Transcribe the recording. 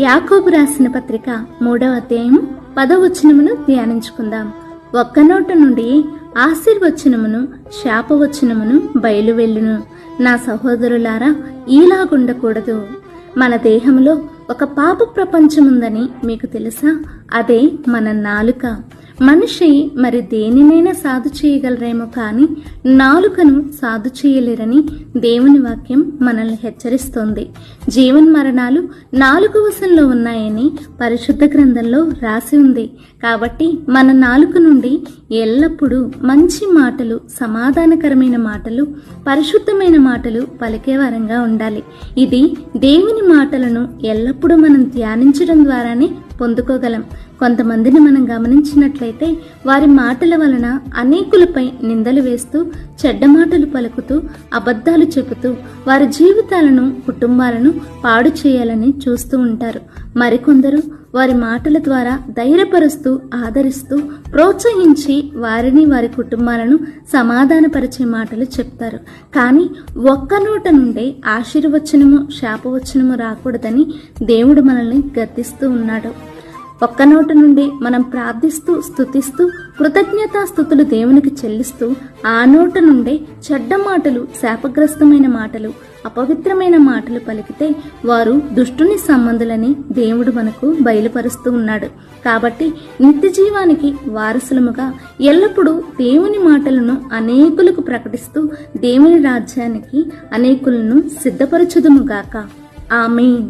యాకోబు రాసిన పత్రిక 3వ అధ్యాయం 10వ వచనమును ధ్యానించుకుందాం. ఒక్క నోట నుండి ఆశీర్వచనమును శాపవచనమును బయలువెళ్ళును. నా సహోదరులారా, ఈలాగుండకూడదు. మన దేహంలో ఒక పాప ప్రపంచముందని మీకు తెలుసా? అదే మన నాలుక. మనిషి మరి దేనినైనా సాధు చేయగలరేమో కానీ నాలుకను సాధు చేయలేరని దేవుని వాక్యం మనల్ని హెచ్చరిస్తోంది. జీవన్మరణాలు నాలుక వశంలో ఉన్నాయని పరిశుద్ధ గ్రంథంలో రాసి ఉంది. కాబట్టి మన నాలుక నుండి ఎల్లప్పుడూ మంచి మాటలు, సమాధానకరమైన మాటలు, పరిశుద్ధమైన మాటలు పలికే వారంగా ఉండాలి. ఇది దేవుని మాటలను ఎల్లప్పుడూ మనం ధ్యానించడం ద్వారానే పొందుకోగలం. కొంతమందిని మనం గమనించినట్లయితే వారి మాటల వలన అనేకులపై నిందలు వేస్తూ, చెడ్డ మాటలు పలుకుతూ, అబద్ధాలు చెబుతూ వారి జీవితాలను, కుటుంబాలను పాడు చేయాలని చూస్తూ ఉంటారు. మరికొందరు వారి మాటల ద్వారా ధైర్యపరుస్తూ, ఆదరిస్తూ, ప్రోత్సహించి వారిని, వారి కుటుంబాలను సమాధానపరిచే మాటలు చెప్తారు. కానీ ఒక్క నోట నుండే ఆశీర్వచనము శాపవచనము రాకూడదని దేవుడు మనల్ని గద్దిస్తూ ఉన్నాడు. ఒక్క నోట నుండి మనం ప్రార్థిస్తూ, స్తుతిస్తూ, కృతజ్ఞతాస్తుతులు దేవునికి చెల్లిస్తూ, ఆ నోట నుండే చెడ్డ మాటలు, శాపగ్రస్తమైన మాటలు, అపవిత్రమైన మాటలు పలికితే వారు దుష్టుని సంబంధులని దేవుడు మనకు బయలుపరుస్తూ ఉన్నాడు. కాబట్టి నిత్య జీవానికి వారసులముగా ఎల్లప్పుడూ దేవుని మాటలను అనేకులకు ప్రకటిస్తూ దేవుని రాజ్యానికి అనేకులను సిద్ధపరచుదుముగాక. ఆమేన్.